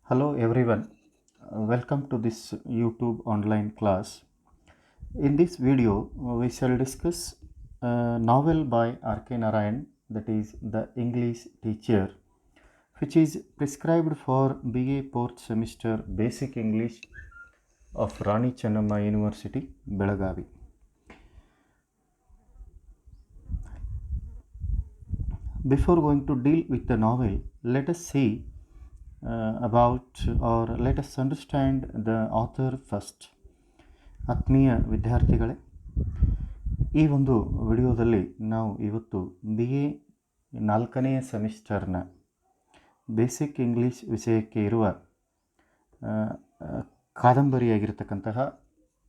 Hello everyone, welcome to this YouTube online class. In this video, we shall discuss a novel by R.K. Narayan, that is The English Teacher, which is prescribed for BA 4th semester Basic English of Rani Chennamma University, Belagavi. Before going to deal with the novel, let us see let us understand the author first. ಆತ್ಮೀಯ ವಿದ್ಯಾರ್ಥಿಗಳೇ, ಈ ಒಂದು ವಿಡಿಯೋದಲ್ಲಿ ನಾವು ಇವತ್ತು BA 4ನೇ ಸೆಮಿಸ್ಟರ್ನ basic English ವಿಷಯಕ್ಕೆ ಇರುವ ಕಾದಂಬರಿಯಾಗಿರ್ತಕ್ಕಂತಹ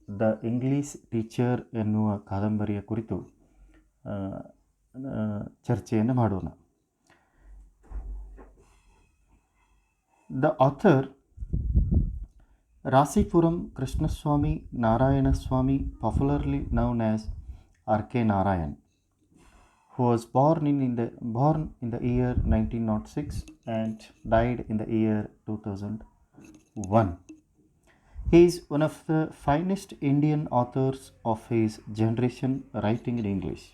ದ ಇಂಗ್ಲೀಷ್ ಟೀಚರ್ ಎನ್ನುವ ಕಾದಂಬರಿಯ ಕುರಿತು ಚರ್ಚೆಯನ್ನು ಮಾಡೋಣ. The author Rasipuram Krishnaswamy Narayanaswamy, popularly known as R.K. Narayan, who was born in the year 1906 and died in the year 2001. He is one of the finest Indian authors of his generation writing in English.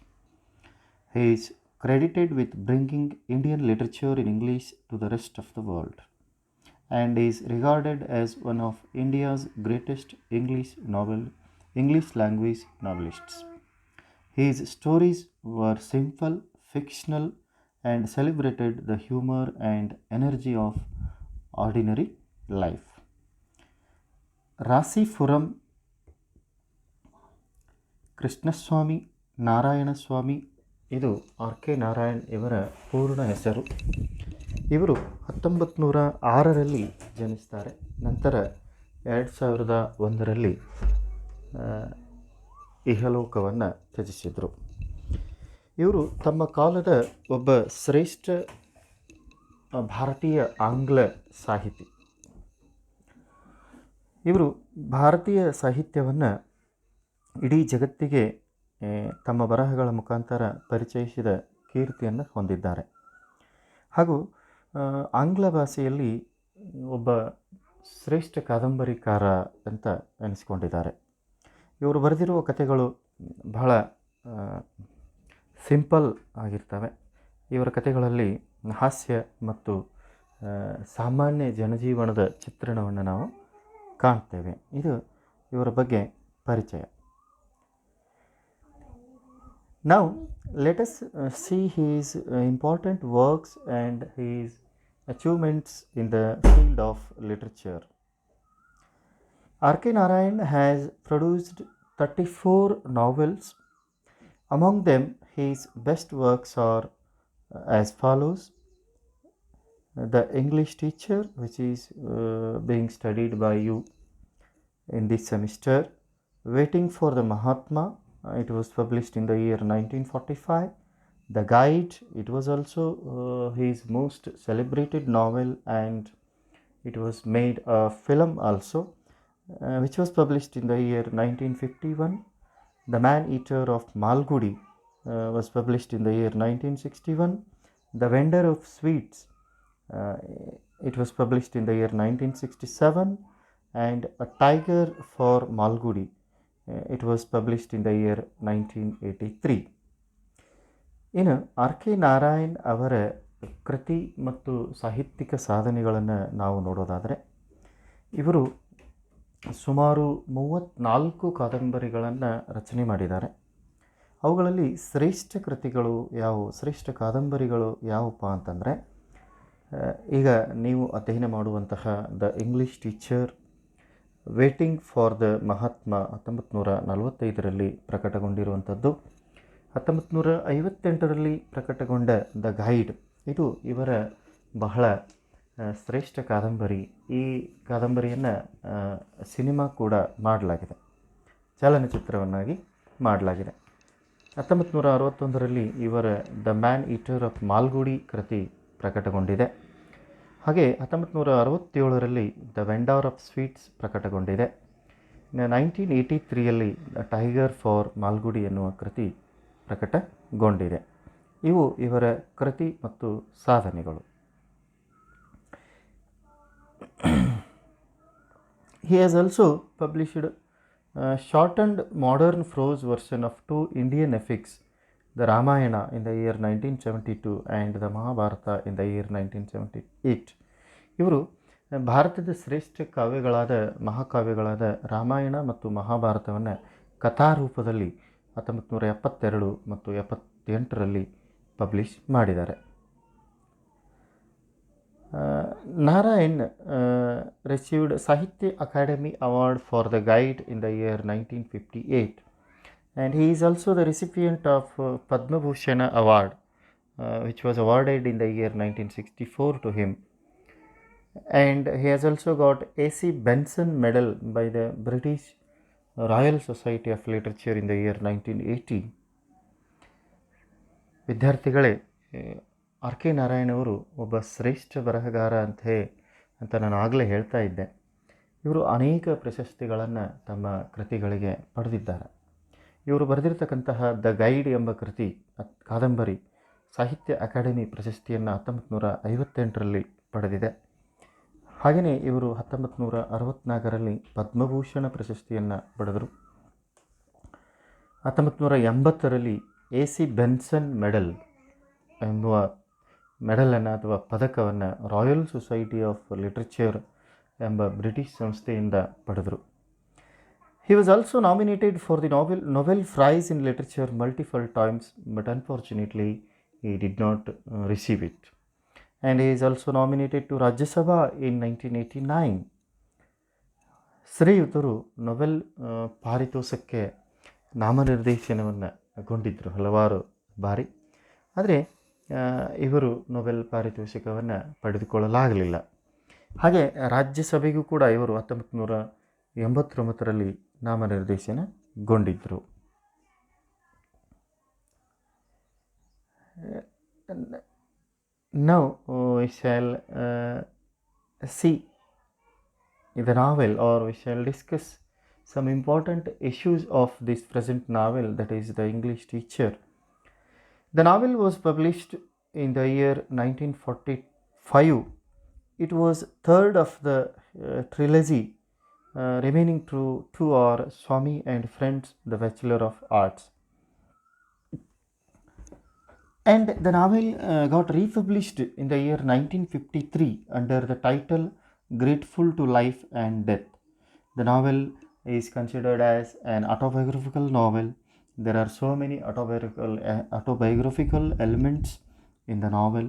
He is credited with bringing Indian literature in English to the rest of the world, and is regarded as one of India's greatest English language novelists. His stories were simple, fictional, and celebrated the humor and energy of ordinary life. Rasipuram Krishnaswamy Narayanaswamy, ಇದು R.K. Narayan ಇವರ ಪೂರ್ಣ ಹೆಸರು. ಇವರು 1906ರಲ್ಲಿ ಜನಿಸ್ತಾರೆ. ನಂತರ 2001ರಲ್ಲಿ ಇಹಲೋಕವನ್ನು ತ್ಯಜಿಸಿದರು. ಇವರು ತಮ್ಮ ಕಾಲದ ಒಬ್ಬ ಶ್ರೇಷ್ಠ ಭಾರತೀಯ ಆಂಗ್ಲ ಸಾಹಿತಿ. ಇವರು ಭಾರತೀಯ ಸಾಹಿತ್ಯವನ್ನು ಇಡೀ ಜಗತ್ತಿಗೆ ತಮ್ಮ ಬರಹಗಳ ಮುಖಾಂತರ ಪರಿಚಯಿಸಿದ ಕೀರ್ತಿಯನ್ನು ಹೊಂದಿದ್ದಾರೆ. ಹಾಗೂ ಆಂಗ್ಲ ಭಾಷೆಯಲ್ಲಿ ಒಬ್ಬ ಶ್ರೇಷ್ಠ ಕಾದಂಬರಿಕಾರ ಅಂತ ಅನಿಸ್ಕೊಂಡಿದ್ದಾರೆ. ಇವರು ಬರೆದಿರುವ ಕಥೆಗಳು ಬಹಳ ಸಿಂಪಲ್ ಆಗಿರ್ತವೆ. ಇವರ ಕಥೆಗಳಲ್ಲಿ ಹಾಸ್ಯ ಮತ್ತು ಸಾಮಾನ್ಯ ಜನಜೀವನದ ಚಿತ್ರಣವನ್ನು ನಾವು ಕಾಣ್ತೇವೆ. ಇದು ಇವರ ಬಗ್ಗೆ ಪರಿಚಯ. Now let us see his important works and his achievements in the field of literature. R.K. Narayan has produced 34 novels. Among them, his best works are as follows: The English Teacher, which is being studied by you in this semester; Waiting for the Mahatma, it was published in the year 1945. The Guide, it was also his most celebrated novel, and it was made a film also, which was published in the year 1951. The Man-Eater of Malgudi was published in the year 1961. The Vendor of Sweets, it was published in the year 1967. And A Tiger for Malgudi, it was published in the year 1983. ಇನ್ನು R.K. Narayan ಅವರ ಕೃತಿ ಮತ್ತು ಸಾಹಿತ್ಯಿಕ ಸಾಧನೆಗಳನ್ನು ನಾವು ನೋಡೋದಾದರೆ, ಇವರು ಸುಮಾರು 34 ಕಾದಂಬರಿಗಳನ್ನು ರಚನೆ ಮಾಡಿದ್ದಾರೆ. ಅವುಗಳಲ್ಲಿ ಶ್ರೇಷ್ಠ ಕಾದಂಬರಿಗಳು ಯಾವುವು ಅಂತಂದರೆ, ಈಗ ನೀವು ಅಧ್ಯಯನ ಮಾಡುವಂತಹ the English teacher, waiting for the Mahatma 1945ರಲ್ಲಿ ಪ್ರಕಟಗೊಂಡಿರುವಂಥದ್ದು, 1958ರಲ್ಲಿ ಪ್ರಕಟಗೊಂಡ ದ ಗೈಡ್, ಇದು ಇವರ ಬಹಳ ಶ್ರೇಷ್ಠ ಕಾದಂಬರಿ. ಈ ಕಾದಂಬರಿಯನ್ನು ಸಿನಿಮಾ ಕೂಡ ಮಾಡಲಾಗಿದೆ, ಚಲನಚಿತ್ರವನ್ನಾಗಿ ಮಾಡಲಾಗಿದೆ. 1961ರಲ್ಲಿ ಇವರ the man eater of Malgudi ಕೃತಿ ಪ್ರಕಟಗೊಂಡಿದೆ. ಹಾಗೆ 1967ರಲ್ಲಿ ದ ವೆಂಡರ್ ಆಫ್ ಸ್ವೀಟ್ಸ್ ಪ್ರಕಟಗೊಂಡಿದೆ. 1983ಯಲ್ಲಿ ದ ಟೈಗರ್ ಫಾರ್ ಮಾಲ್ಗುಡಿ ಎನ್ನುವ ಕೃತಿ ಪ್ರಕಟಗೊಂಡಿದೆ. ಇವು ಇವರ ಕೃತಿ ಮತ್ತು ಸಾಧನೆಗಳು. He has also published shortened modern prose version of two Indian epics, the Ramayana in the year 1972 and the Mahabharata in the year 1978. ಇವರು ಭಾರತದ ಶ್ರೇಷ್ಠ ಕಾವ್ಯಗಳಾದ ಮಹಾಕಾವ್ಯಗಳಾದ ರಾಮಾಯಣ ಮತ್ತು ಮಹಾಭಾರತವನ್ನು ಕಥಾರೂಪದಲ್ಲಿ 1972 ಮತ್ತು 78ರಲ್ಲಿ ಪಬ್ಲಿಷ್ ಮಾಡಿದ್ದಾರೆ. Narayan received Sahitya Academy Award for the Guide in the year 1958, and he is also the recipient of Padma Bhushan Award, which was awarded in the year 1964 to him. And he has also got A.C. Benson Medal by the British Royal Society of Literature in the year 1980. ವಿದ್ಯಾರ್ಥಿಗಳೇ, R K Narayan ಅವರು ಒಬ್ಬ ಶ್ರೇಷ್ಠ ಬರಹಗಾರ ಅಂತ ನಾನು ಆಗಲೇ ಹೇಳ್ತಾ ಇದ್ದೆ. ಇವರು ಅನೇಕ ಪ್ರಶಸ್ತಿಗಳನ್ನು ತಮ್ಮ ಕೃತಿಗಳಿಗೆ ಪಡೆದಿದ್ದಾರೆ. ಇವರು ಬರೆದಿರ್ತಕ್ಕಂತಹ ದ ಗೈಡ್ ಎಂಬ ಕೃತಿ ಕಾದಂಬರಿ ಸಾಹಿತ್ಯ ಅಕಾಡೆಮಿ ಪ್ರಶಸ್ತಿಯನ್ನು 1958ರಲ್ಲಿ ಪಡೆದಿದೆ. ಹಾಗೆಯೇ ಇವರು 1964ರಲ್ಲಿ ಪದ್ಮಭೂಷಣ ಪ್ರಶಸ್ತಿಯನ್ನು ಪಡೆದರು. 1980ರಲ್ಲಿ A.C. ಬೆನ್ಸನ್ ಮೆಡಲ್ ಎಂಬುವ ಮೆಡಲನ್ನು ಅಥವಾ ಪದಕವನ್ನು ರಾಯಲ್ ಸೊಸೈಟಿ ಆಫ್ ಲಿಟ್ರೇಚರ್ ಎಂಬ ಬ್ರಿಟಿಷ್ ಸಂಸ್ಥೆಯಿಂದ ಪಡೆದರು. He was also nominated for the Nobel Prize in Literature multiple times, but unfortunately he did not receive it. And he is also nominated to Rajya Sabha in 1989. ಶ್ರೀಯುತರು Nobel ಪಾರಿತೋಷಕ್ಕೆ ನಾಮನಿರ್ದೇಶನವನ್ನು ಗೊಂಡಿದ್ದರು ಹಲವಾರು ಬಾರಿ. ಆದರೆ ಇವರು Nobel ಪಾರಿತೋಷಿಕವನ್ನು ಪಡೆದುಕೊಳ್ಳಲಾಗಲಿಲ್ಲ. ಹಾಗೆ ರಾಜ್ಯಸಭೆಗೂ ಕೂಡ ಇವರು 1989ರಲ್ಲಿ ನಾಮನಿರ್ದೇಶನಗೊಂಡಿದ್ದರು. Now we shall see the novel, or we shall discuss some important issues of this present novel, that is the English Teacher. The novel was published in the year 1945. It was third of the trilogy. Remaining two are Swami and Friends, the Bachelor of Arts. And the novel got republished in the year 1953 under the title Grateful to Life and Death. The novel is considered as an autobiographical novel. There are so many autobiographical elements in the novel.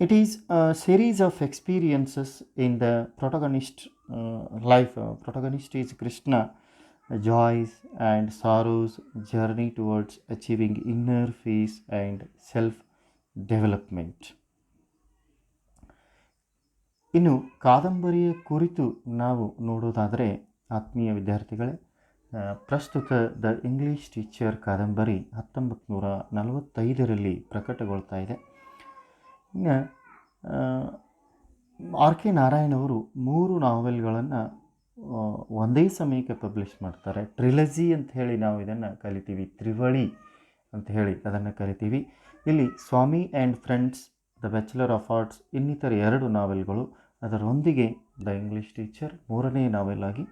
It is a series of experiences in the protagonist's life. Protagonist is Krishna, joys and sorrows, journey towards achieving inner peace and self-development. ಇನ್ನು ಕಾದಂಬರಿಯ ಕುರಿತು ನಾವು ನೋಡೋದಾದರೆ ಆತ್ಮೀಯ ವಿದ್ಯಾರ್ಥಿಗಳೇ, ಪ್ರಸ್ತುತ the English teacher ಕಾದಂಬರಿ 1945ರಲ್ಲಿ ಪ್ರಕಟಗೊಳ್ತಾ ಇದೆ. ಇನ್ನು ಆರ್ ಕೆ ನಾರಾಯಣ್ ಅವರು 3 ನಾವೆಲ್ಗಳನ್ನು ಒಂದೇ ಸಮಯಕ್ಕೆ ಪಬ್ಲಿಷ್ ಮಾಡ್ತಾರೆ. ಟ್ರಿಲಜಿ ಅಂತ ಹೇಳಿ ನಾವು ಇದನ್ನು ಕಲಿತೀವಿ, ತ್ರಿವಳಿ ಅಂತ ಹೇಳಿ ಅದನ್ನು ಕರಿತೀವಿ. ಇಲ್ಲಿ Swami and friends, the bachelor of arts ಇನ್ನಿತರ 2 ನಾವೆಲ್ಗಳು, ಅದರೊಂದಿಗೆ ದ ಇಂಗ್ಲೀಷ್ ಟೀಚರ್ 3ನೇ ನಾವೆಲ್ ಆಗಿ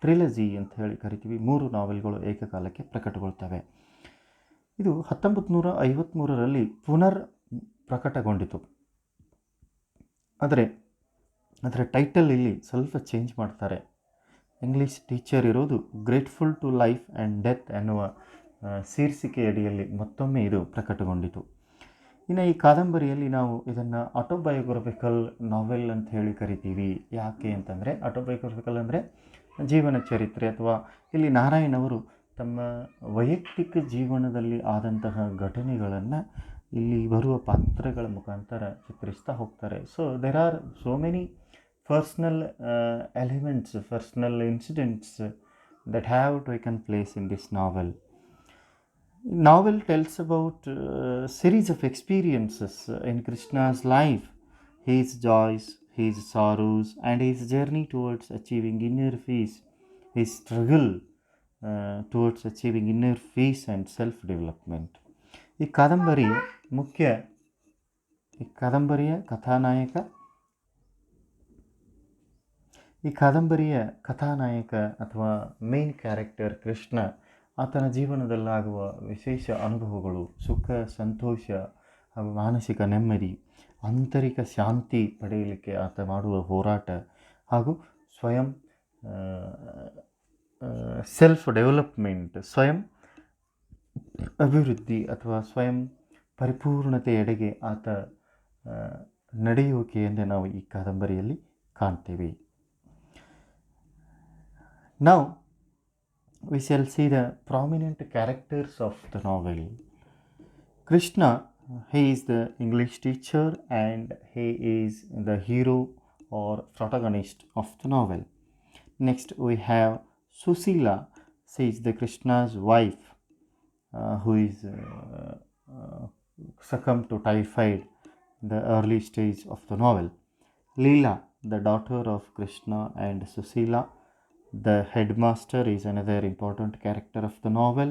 ಟ್ರಿಲಜಿ ಅಂತ ಹೇಳಿ ಕರಿತೀವಿ. 3 ನಾವೆಲ್ಗಳು ಏಕಕಾಲಕ್ಕೆ ಪ್ರಕಟಗೊಳ್ತವೆ. ಇದು 1953ರಲ್ಲಿ ಪುನರ್ ಪ್ರಕಟಗೊಂಡಿತು. ಆದರೆ ಅದರ ಟೈಟಲ್ ಇಲ್ಲಿ ಸ್ವಲ್ಪ ಚೇಂಜ್ ಮಾಡ್ತಾರೆ. ಇಂಗ್ಲೀಷ್ ಟೀಚರ್ ಇರೋದು grateful to life and death ಎನ್ನುವ ಶೀರ್ಷಿಕೆಯಡಿಯಲ್ಲಿ ಮತ್ತೊಮ್ಮೆ ಇದು ಪ್ರಕಟಗೊಂಡಿತು. ಇನ್ನು ಈ ಕಾದಂಬರಿಯಲ್ಲಿ ನಾವು ಇದನ್ನು ಆಟೋಬಯೋಗ್ರಫಿಕಲ್ ನಾವೆಲ್ ಅಂತ ಹೇಳಿ ಕರಿತೀವಿ. ಯಾಕೆ ಅಂತಂದರೆ, ಆಟೋಬಯೋಗ್ರಫಿಕಲ್ ಅಂದರೆ ಜೀವನ ಚರಿತ್ರೆ, ಅಥವಾ ಇಲ್ಲಿ ನಾರಾಯಣ್ ಅವರು ತಮ್ಮ ವೈಯಕ್ತಿಕ ಜೀವನದಲ್ಲಿ ಆದಂತಹ ಘಟನೆಗಳನ್ನು ಇಲ್ಲಿ ಬರುವ ಪಾತ್ರಗಳ ಮುಖಾಂತರ ಚಿತ್ರಿಸ್ತಾ ಹೋಗ್ತಾರೆ. So there are so many personal elements, personal incidents that have taken place in this novel. Novel tells about a series of experiences in Krishna's life, his joys, his sorrows, and his journey towards achieving inner peace, his struggle towards achieving inner peace and self-development. ಈ ಕಾದಂಬರಿಯ ಈ ಕಾದಂಬರಿಯ ಕಥಾನಾಯಕ ಅಥವಾ main character Krishna, ಆತನ ಜೀವನದಲ್ಲಾಗುವ ವಿಶೇಷ ಅನುಭವಗಳು, ಸುಖ, ಸಂತೋಷ ಹಾಗೂ ಮಾನಸಿಕ ನೆಮ್ಮದಿ, ಆಂತರಿಕ ಶಾಂತಿ ಪಡೆಯಲಿಕ್ಕೆ ಆತ ಮಾಡುವ ಹೋರಾಟ ಹಾಗೂ ಸ್ವಯಂ ಸೆಲ್ಫ್ ಡೆವಲಪ್ಮೆಂಟ್, ಸ್ವಯಂ ಅಭಿವೃದ್ಧಿ ಅಥವಾ ಸ್ವಯಂ ಪರಿಪೂರ್ಣತೆಯೆಡೆಗೆ ಆತ ನಡೆಯುವಿಕೆಯನ್ನು ನಾವು ಈ ಕಾದಂಬರಿಯಲ್ಲಿ ಕಾಣ್ತೇವೆ. Now we shall see the prominent characters of the novel. Krishna, he is the English teacher and he is the hero or protagonist of the novel. Next we have Susila. She is the Krishna's wife who is succumbed to typhoid in the early stage of the novel. Leela, the daughter of Krishna and Susila. The headmaster is another important character of the novel,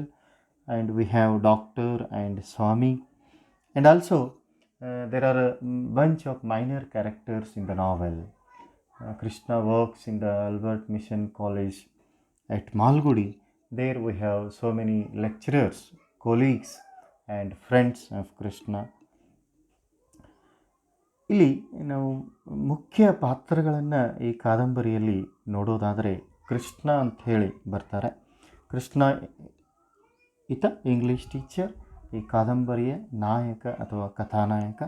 and we have Doctor and Swami, and also there are a bunch of minor characters in the novel. Krishna works in the Albert Mission College at Malgudi. There we have so many lecturers, colleagues and friends of Krishna. ಇಲ್ಲಿ ನಾವು ಮುಖ್ಯ ಪಾತ್ರಗಳನ್ನು ಈ ಕಾದಂಬರಿಯಲ್ಲಿ ನೋಡೋದಾದರೆ ಕೃಷ್ಣ ಅಂತ ಹೇಳಿ ಬರ್ತಾರೆ. ಕೃಷ್ಣ ಈತ ಇಂಗ್ಲೀಷ್ ಟೀಚರ್, ಈ ಕಾದಂಬರಿಯ ನಾಯಕ ಅಥವಾ ಕಥಾನಾಯಕ.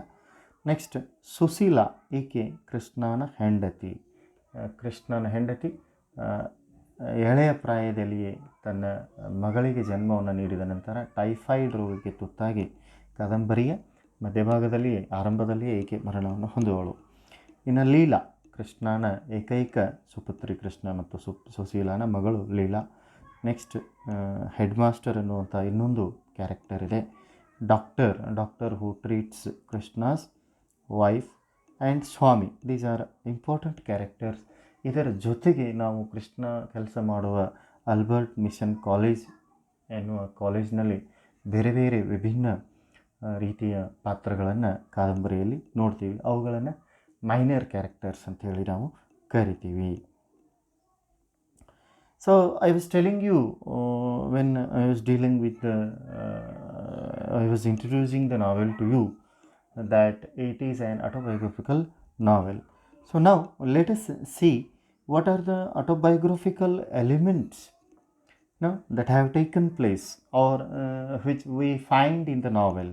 ನೆಕ್ಸ್ಟ್ ಸುಶೀಲಾ, ಈಕೆ ಕೃಷ್ಣನ ಹೆಂಡತಿ. ಕೃಷ್ಣನ ಹೆಂಡತಿ ಎಳೆಯ ಪ್ರಾಯದಲ್ಲಿಯೇ ತನ್ನ ಮಗಳಿಗೆ ಜನ್ಮವನ್ನು ನೀಡಿದ ನಂತರ ಟೈಫಾಯ್ಡ್ ರೋಗಕ್ಕೆ ತುತ್ತಾಗಿ ಕಾದಂಬರಿಯ ಮಧ್ಯಭಾಗದಲ್ಲಿಯೇ ಆರಂಭದಲ್ಲಿಯೇ ಈಕೆ ಮರಣವನ್ನು ಹೊಂದುವಳು. ಇನ್ನು ಲೀಲಾ, ಕೃಷ್ಣನ ಏಕೈಕ ಸುಪುತ್ರಿ ಕೃಷ್ಣ ಮತ್ತು ಸುಶೀಲಾನ ಮಗಳು ಲೀಲಾ. ನೆಕ್ಸ್ಟ್ ಹೆಡ್ ಮಾಸ್ಟರ್ ಅನ್ನುವಂಥ ಇನ್ನೊಂದು ಕ್ಯಾರೆಕ್ಟರ್ ಇದೆ. Doctor who treats Krishna's wife and Swami. These are important characters. ಇದರ ಜೊತೆಗೆ ನಾವು ಕೃಷ್ಣ ಕೆಲಸ ಮಾಡುವ ಆಲ್ಬರ್ಟ್ ಮಿಷನ್ ಕಾಲೇಜ್ ಎನ್ನುವ ಕಾಲೇಜ್ನಲ್ಲಿ ಬೇರೆ ಬೇರೆ ವಿಭಿನ್ನ ರೀತಿಯ ಪಾತ್ರಗಳನ್ನು ಕಾದಂಬರಿಯಲ್ಲಿ ನೋಡ್ತೀವಿ. ಅವುಗಳನ್ನು ಮೈನರ್ ಕ್ಯಾರೆಕ್ಟರ್ಸ್ ಅಂತೇಳಿ ನಾವು ಕರಿತೀವಿ. So I was telling you when I was dealing with I was introducing the novel to you that it is an autobiographical novel. So now let us see what are the autobiographical elements that have taken place or which we find in the novel.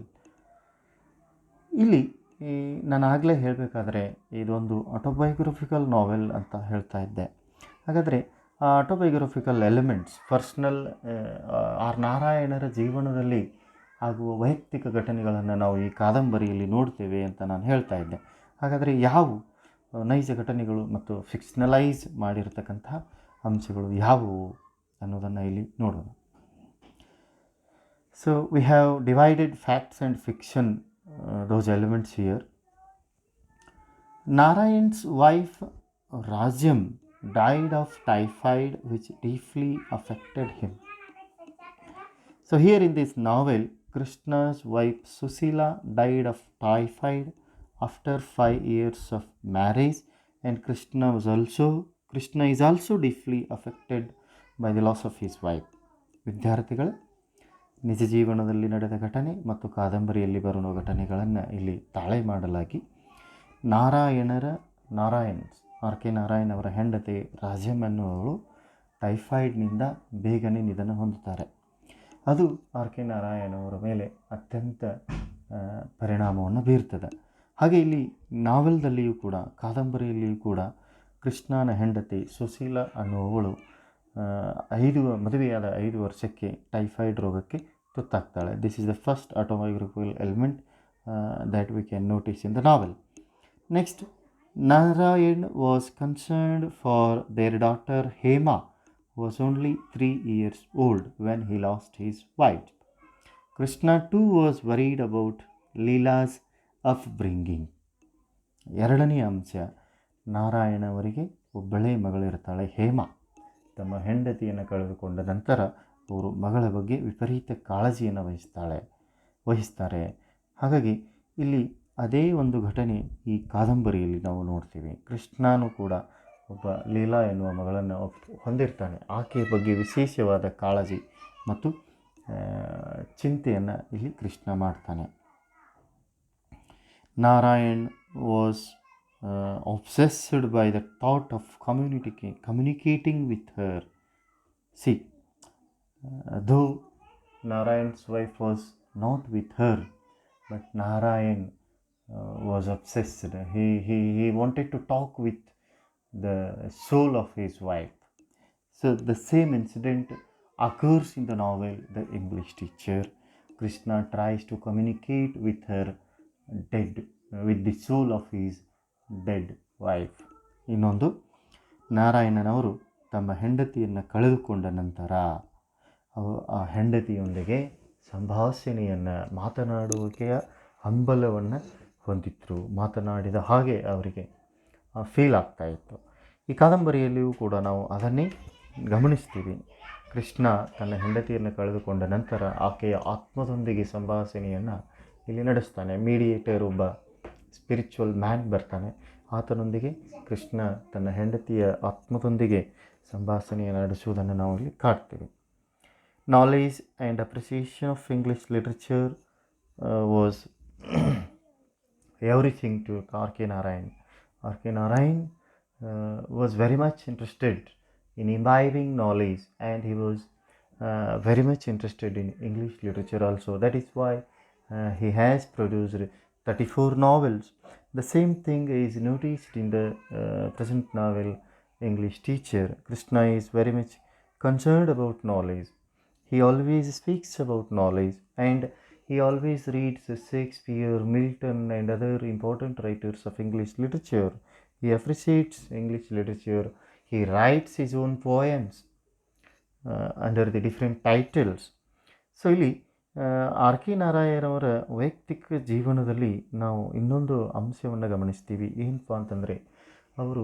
ಇಲ್ಲಿ ನಾನು ಆಗಲೇ ಹೇಳಬೇಕಾದ್ರೆ ಇದೊಂದು ಆಟೋಬಯೋಗ್ರಫಿಕಲ್ ನಾವೆಲ್ ಅಂತ ಹೇಳ್ತಾ ಇದ್ದೆ. ಹಾಗಾದರೆ ಆ ಆಟೋಬಯೋಗ್ರಫಿಕಲ್ ಎಲಿಮೆಂಟ್ಸ್, ಪರ್ಸ್ನಲ್ ಆರ್ ನಾರಾಯಣರ ಜೀವನದಲ್ಲಿ ಆಗುವ ವೈಯಕ್ತಿಕ ಘಟನೆಗಳನ್ನು ನಾವು ಈ ಕಾದಂಬರಿಯಲ್ಲಿ ನೋಡ್ತೇವೆ ಅಂತ ನಾನು ಹೇಳ್ತಾ ಇದ್ದೆ. ಹಾಗಾದರೆ ಯಾವುವು ನೈಜ ಘಟನೆಗಳು ಮತ್ತು ಫಿಕ್ಷನಲೈಸ್ ಮಾಡಿರ್ತಕ್ಕಂತಹ ಅಂಶಗಳು ಯಾವುವು ಅನ್ನೋದನ್ನು ಇಲ್ಲಿ ನೋಡೋಣ. So we have divided facts and fiction those elements here. Narayan's wife Rajyam died of typhoid which deeply affected him. So here in this novel, Krishna's wife Susila died of typhoid after 5 years of marriage, and Krishna is also deeply affected by the loss of his wife. ವಿದ್ಯಾರ್ಥಿಗಳ ನಿಜ ಜೀವನದಲ್ಲಿ ನಡೆದ ಘಟನೆ ಮತ್ತು ಕಾದಂಬರಿಯಲ್ಲಿ ಬರುವ ಘಟನೆಗಳನ್ನು ಇಲ್ಲಿ ತಾಳೆ ಮಾಡಲಾಗಿ ನಾರಾಯಣ್ ಆರ್ ಕೆ ನಾರಾಯಣ್ ಅವರ ಹೆಂಡತಿ ರಾಜ್ಯಂ ಎನ್ನುವವಳು ಟೈಫಾಯ್ಡ್ನಿಂದ ಬೇಗನೆ ನಿಧನ ಹೊಂದುತ್ತಾರೆ. ಅದು ಆರ್ ಕೆ ನಾರಾಯಣ್ ಅವರ ಮೇಲೆ ಅತ್ಯಂತ ಪರಿಣಾಮವನ್ನು ಬೀರ್ತದೆ. ಹಾಗೆ ಇಲ್ಲಿ ನಾವೆಲ್ದಲ್ಲಿಯೂ ಕೂಡ, ಕಾದಂಬರಿಯಲ್ಲಿಯೂ ಕೂಡ ಕೃಷ್ಣನ ಹೆಂಡತಿ ಸುಶೀಲಾ ಅನ್ನುವವಳು ಮದುವೆಯಾದ 5 ವರ್ಷಕ್ಕೆ ಟೈಫಾಯ್ಡ್ ರೋಗಕ್ಕೆ ತುತ್ತಾಗ್ತಾಳೆ. This is the first autobiographical element that we can notice in the novel. Next, Narayan was concerned for their daughter Hema, who was only 3 years old when he lost his wife. Krishna too was worried about Leela's upbringing. ಎರಡನೇ ಅಂಶ, ನಾರಾಯಣ ಅವರಿಗೆ ಒಬ್ಬಳೇ ಮಗಳಿರ್ತಾಳೆ ಹೇಮಾ. ತಮ್ಮ ಹೆಂಡತಿಯನ್ನು ಕಳೆದುಕೊಂಡ ನಂತರ ಅವರು ಮಗಳ ಬಗ್ಗೆ ವಿಪರೀತ ಕಾಳಜಿಯನ್ನು ವಹಿಸ್ತಾರೆ. ಹಾಗಾಗಿ ಇಲ್ಲಿ ಅದೇ ಒಂದು ಘಟನೆ ಈ ಕಾದಂಬರಿಯಲ್ಲಿ ನಾವು ನೋಡ್ತೀವಿ. ಕೃಷ್ಣನೂ ಕೂಡ ಒಬ್ಬ ಲೀಲಾ ಎನ್ನುವ ಮಗಳನ್ನು ಹೊಂದಿರ್ತಾನೆ. ಆಕೆಯ ಬಗ್ಗೆ ವಿಶೇಷವಾದ ಕಾಳಜಿ ಮತ್ತು ಚಿಂತೆಯನ್ನು ಇಲ್ಲಿ ಕೃಷ್ಣ ಮಾಡ್ತಾನೆ. Narayan was obsessed by the thought of communicating with her. See, though Narayan's wife was not with her, but Narayan was obsessed. He wanted to talk with the soul of his wife. So the same incident occurs in the novel The English Teacher. Krishna tries to communicate with the soul of his dead wife. ಇನ್ನೊಂದು, ನಾರಾಯಣನವರು ತಮ್ಮ ಹೆಂಡತಿಯನ್ನು ಕಳೆದುಕೊಂಡ ನಂತರ ಆ ಹೆಂಡತಿಯೊಂದಿಗೆ ಸಂಭಾಷಣೆಯನ್ನು ಮಾತನಾಡುವಿಕೆಯ ಹಂಬಲವನ್ನು ಹೊಂದಿದ್ರು. ಮಾತನಾಡಿದ ಹಾಗೆ ಅವರಿಗೆ ಫೀಲ್ ಆಗ್ತಾಯಿತ್ತು. ಈ ಕಾದಂಬರಿಯಲ್ಲಿಯೂ ಕೂಡ ನಾವು ಅದನ್ನೇ ಗಮನಿಸ್ತೀವಿ. ಕೃಷ್ಣ ತನ್ನ ಹೆಂಡತಿಯನ್ನು ಕಳೆದುಕೊಂಡ ನಂತರ ಆಕೆಯ ಆತ್ಮದೊಂದಿಗೆ ಸಂಭಾಷಣೆಯನ್ನು ಇಲ್ಲಿ ನಡೆಸ್ತಾನೆ. ಮೀಡಿಯೇಟರ್ ಒಬ್ಬ ಸ್ಪಿರಿಚುವಲ್ ಮ್ಯಾನ್ ಬರ್ತಾನೆ. ಆತನೊಂದಿಗೆ ಕೃಷ್ಣ ತನ್ನ ಹೆಂಡತಿಯ ಆತ್ಮದೊಂದಿಗೆ ಸಂಭಾಷಣೆಯನ್ನು ನಡೆಸುವುದನ್ನು ನಾವು ಇಲ್ಲಿ ಕಾಡ್ತೀವಿ. Knowledge and appreciation of English literature was everything to R.K. Narayan. R.K. Narayan was very much interested in imbibing knowledge, and he was very much interested in English literature also. That is why he has produced 34 novels. The same thing is noticed in the present novel English Teacher. Krishna is very much concerned about knowledge. He always speaks about knowledge, and he always reads Shakespeare, Milton and other important writers of English literature. He appreciates English literature. He writes his own poems under the different titles. So ಇಲ್ಲಿ R K Narayan ಅವರ ವೈಯಕ್ತಿಕ ಜೀವನದಲ್ಲಿ ನಾವು ಇನ್ನೊಂದು ಅಂಶವನ್ನು ಗಮನಿಸ್ತೀವಿ. ಏನಪ್ಪ ಅಂತಂದರೆ, ಅವರು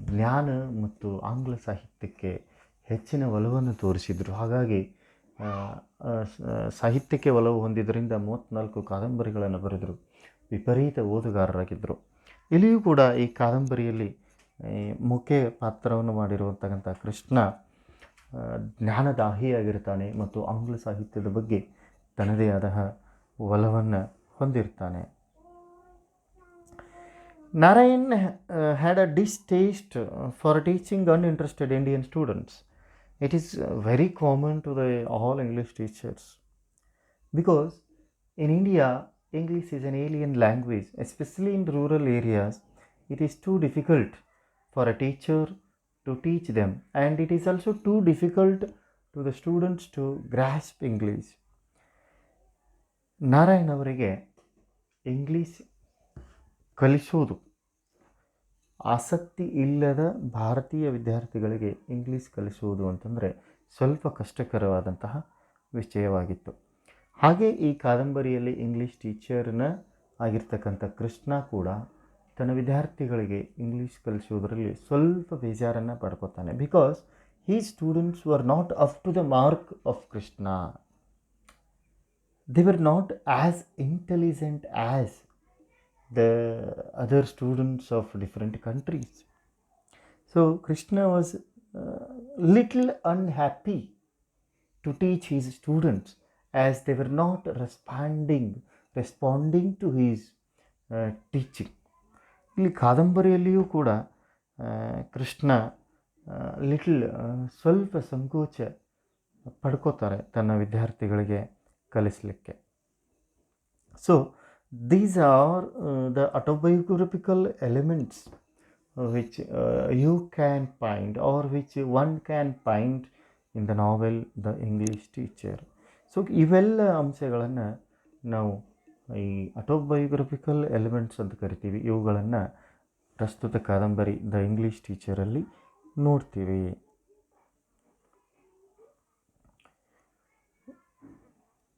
ಜ್ಞಾನ ಮತ್ತು ಆಂಗ್ಲ ಸಾಹಿತ್ಯಕ್ಕೆ ಹೆಚ್ಚಿನ ಒಲವನ್ನು ತೋರಿಸಿದರು. ಹಾಗಾಗಿ ಸಾಹಿತ್ಯಕ್ಕೆ ಒಲವು ಹೊಂದಿದ್ದರಿಂದ 34 ಕಾದಂಬರಿಗಳನ್ನು ಬರೆದರು. ವಿಪರೀತ ಓದುಗಾರರಾಗಿದ್ದರು. ಇಲ್ಲಿಯೂ ಕೂಡ ಈ ಕಾದಂಬರಿಯಲ್ಲಿ ಮುಖ್ಯ ಪಾತ್ರವನ್ನು ಮಾಡಿರುವಂತಕ್ಕಂಥ ಕೃಷ್ಣ ಜ್ಞಾನದಾಹಿಯಾಗಿರ್ತಾನೆ ಮತ್ತು ಆಂಗ್ಲ ಸಾಹಿತ್ಯದ ಬಗ್ಗೆ ತನ್ನದೇ ಆದ ಒಲವನ್ನು ಹೊಂದಿರ್ತಾನೆ. Narayan had a distaste for teaching uninterested Indian students. It is very common to all English teachers, because in India English is an alien language, especially in rural areas. It is too difficult for a teacher to teach them, and it is also too difficult to the students to grasp English. Narayan ಅವರಿಗೆ English ಕಲಿಸೋದು ಆಸಕ್ತಿ ಇಲ್ಲದ ಭಾರತೀಯ ವಿದ್ಯಾರ್ಥಿಗಳಿಗೆ English ಕಲಿಸುವುದು ಅಂತಂದರೆ ಸ್ವಲ್ಪ ಕಷ್ಟಕರವಾದಂತಹ ವಿಷಯವಾಗಿತ್ತು. ಹಾಗೆ ಈ ಕಾದಂಬರಿಯಲ್ಲಿ ಇಂಗ್ಲೀಷ್ ಟೀಚರ್ನ ಆಗಿರ್ತಕ್ಕಂಥ ಕೃಷ್ಣ ಕೂಡ ತನ್ನ ವಿದ್ಯಾರ್ಥಿಗಳಿಗೆ ಇಂಗ್ಲೀಷ್ ಕಲಿಸುವುದರಲ್ಲಿ ಸ್ವಲ್ಪ ಬೇಜಾರನ್ನು ಪಡ್ಕೋತಾನೆ. Because he students were not up to the mark of Krishna. They were not as intelligent as the other students of different countries. So Krishna was little unhappy to teach his students, as they were not responding to his teaching. ಇಲ್ಲಿ ಕಾದಂಬರಿಯಲ್ಲಿಯೂ ಕೂಡ ಕೃಷ್ಣ ಸ್ವಲ್ಪ ಸಂಕೋಚ ಪಡ್ಕೋತಾರೆ ತನ್ನ ವಿದ್ಯಾರ್ಥಿಗಳಿಗೆ ಕಲಿಸಲಿಕ್ಕೆ. So these are the autobiographical elements which you can find, or which one can find in the novel The English Teacher. So ಇವೆಲ್ಲ ಅಂಶಗಳನ್ನು ನಾವು ಈ ಆಟೋಬಯೋಗ್ರಫಿಕಲ್ ಎಲಿಮೆಂಟ್ಸ್ ಅಂತ ಕರಿತೀವಿ. ಇವುಗಳನ್ನು ಪ್ರಸ್ತುತ ಕಾದಂಬರಿ ದ ಇಂಗ್ಲೀಷ್ ಟೀಚರಲ್ಲಿ ನೋಡ್ತೀವಿ.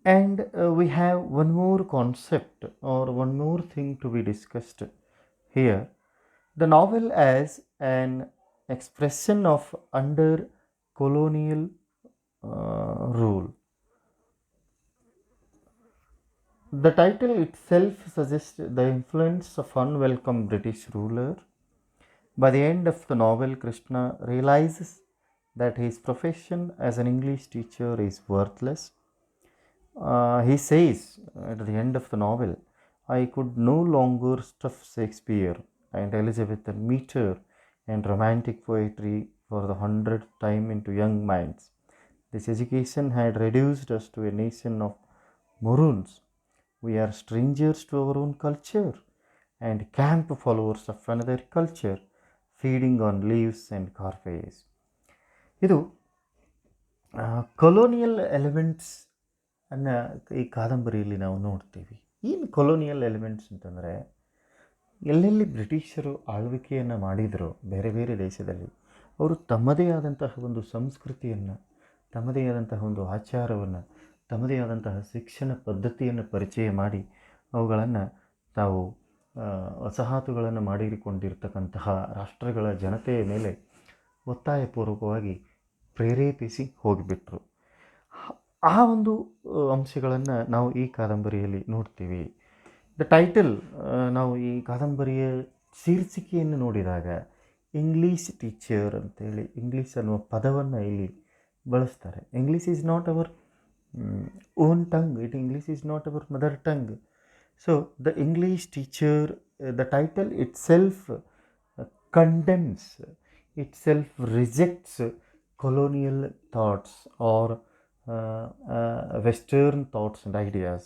And we have one more concept, or one more thing to be discussed here. The novel as an expression of under colonial rule. The title itself suggests the influence of unwelcome British ruler. By the end of the novel, Krishna realizes that his profession as an English teacher is worthless. He says at the end of the novel, I could no longer stuff Shakespeare and Elizabethan meter and romantic poetry for the 100th time into young minds. This education had reduced us to a nation of maroons. We are strangers to our own culture and camp followers of another culture, feeding on leaves and carpes. ಇದು colonial elements ಅನ್ನು ಈ ಕಾದಂಬರಿಯಲ್ಲಿ ನಾವು ನೋಡ್ತೀವಿ. ಏನು colonial elements ಅಂತಂದರೆ, ಎಲ್ಲೆಲ್ಲಿ ಬ್ರಿಟಿಷರು ಆಳ್ವಿಕೆಯನ್ನು ಮಾಡಿದರೋ ಬೇರೆ ಬೇರೆ ದೇಶದಲ್ಲಿ, ಅವರು ತಮ್ಮದೇ ಆದಂತಹ ಒಂದು ಸಂಸ್ಕೃತಿಯನ್ನು, ತಮ್ಮದೇ ಆದಂತಹ ಒಂದು ಆಚಾರವನ್ನು, ತಮ್ಮದೇ ಆದಂತಹ ಶಿಕ್ಷಣ ಪದ್ಧತಿಯನ್ನು ಪರಿಚಯ ಮಾಡಿ ಅವುಗಳನ್ನು ತಾವು ವಸಾಹತುಗಳನ್ನು ಮಾಡಿಕೊಂಡಿರ್ತಕ್ಕಂತಹ ರಾಷ್ಟ್ರಗಳ ಜನತೆಯ ಮೇಲೆ ಒತ್ತಾಯಪೂರ್ವಕವಾಗಿ ಪ್ರೇರೇಪಿಸಿ ಹೋಗಿಬಿಟ್ರು. ಆ ಒಂದು ಅಂಶಗಳನ್ನು ನಾವು ಈ ಕಾದಂಬರಿಯಲ್ಲಿ ನೋಡ್ತೀವಿ. ದ ಟೈಟಲ್, ನಾವು ಈ ಕಾದಂಬರಿಯ ಶೀರ್ಷಿಕೆಯನ್ನು ನೋಡಿದಾಗ ಇಂಗ್ಲೀಷ್ ಟೀಚರ್ ಅಂತೇಳಿ ಇಂಗ್ಲೀಷ್ ಅನ್ನುವ ಪದವನ್ನು ಇಲ್ಲಿ ಬಳಸ್ತಾರೆ. English is not our own tongue, English is not our mother tongue. So the English teacher, the title itself condemns, itself rejects colonial thoughts or western thoughts and ideas.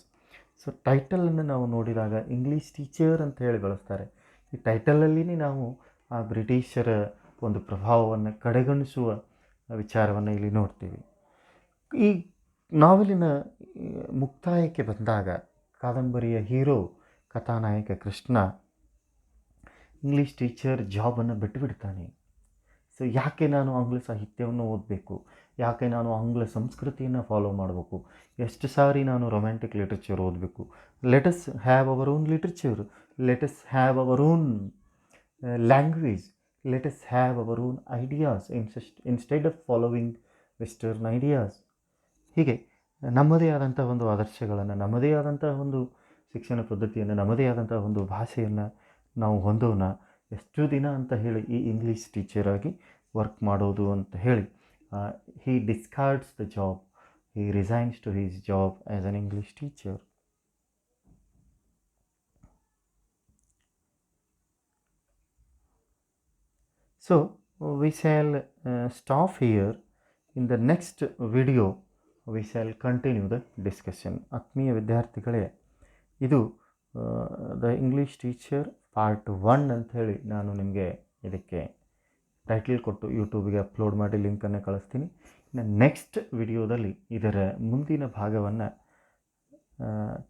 So ಟೈಟಲನ್ನು ನಾವು ನೋಡಿದಾಗ English teacher ಅಂತ ಹೇಳಿ ಬಳಸ್ತಾರೆ. ಈ ಟೈಟಲಲ್ಲಿನೇ ನಾವು ಆ ಬ್ರಿಟಿಷರ ಒಂದು ಪ್ರಭಾವವನ್ನು ಕಡೆಗಣಿಸುವ ವಿಚಾರವನ್ನು ಇಲ್ಲಿ ನೋಡ್ತೀವಿ. ಈ ನಾವೆಲಿನ ಮುಕ್ತಾಯಕ್ಕೆ ಬಂದಾಗ ಕಾದಂಬರಿಯ ಹೀರೋ, ಕಥಾನಾಯಕ ಕೃಷ್ಣ ಇಂಗ್ಲೀಷ್ ಟೀಚರ್ ಜಾಬನ್ನು ಬಿಟ್ಟುಬಿಡ್ತಾನೆ. ಸೊ ಯಾಕೆ ನಾನು ಆಂಗ್ಲ ಸಾಹಿತ್ಯವನ್ನು ಓದಬೇಕು, ಯಾಕೆ ನಾನು ಆಂಗ್ಲ ಸಂಸ್ಕೃತಿಯನ್ನು ಫಾಲೋ ಮಾಡಬೇಕು, ಎಷ್ಟು ಸಾರಿ ನಾನು ರೊಮ್ಯಾಂಟಿಕ್ ಲಿಟ್ರೇಚರ್ ಓದಬೇಕು. Let us have our own literature, let us have our own language, let us have our own ideas instead of following western ideas. ಹೀಗೆ ನಮ್ಮದೇ ಆದಂಥ ಒಂದು ಆದರ್ಶಗಳನ್ನು, ನಮ್ಮದೇ ಆದಂತಹ ಒಂದು ಶಿಕ್ಷಣ ಪದ್ಧತಿಯನ್ನು, ನಮ್ಮದೇ ಆದಂತಹ ಒಂದು ಭಾಷೆಯನ್ನು ನಾವು ಹೊಂದೋಣ. ಎಷ್ಟು ದಿನ ಅಂತ ಹೇಳಿ ಈ ಇಂಗ್ಲೀಷ್ ಟೀಚರ್ ಆಗಿ ವರ್ಕ್ ಮಾಡೋದು ಅಂತ ಹೇಳಿ he discards the job, he resigns to his job as an English teacher. So we shall stop here. In the next video we shall continue the discussion. ಆತ್ಮೀಯ ವಿದ್ಯಾರ್ಥಿಗಳೇ, ಇದು ದ ಇಂಗ್ಲೀಷ್ ಟೀಚರ್ ಪಾರ್ಟ್ 1 ಅಂತ ಹೇಳಿ ನಾನು ನಿಮಗೆ ಇದಕ್ಕೆ title ಕೊಟ್ಟು ಯೂಟ್ಯೂಬಿಗೆ upload ಮಾಡಿ ಲಿಂಕನ್ನು ಕಳಿಸ್ತೀನಿ. ನೆಕ್ಸ್ಟ್ ವಿಡಿಯೋದಲ್ಲಿ ಇದರ ಮುಂದಿನ ಭಾಗವನ್ನು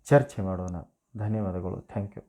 ಚರ್ಚೆ ಮಾಡೋಣ. ಧನ್ಯವಾದಗಳು. Thank you.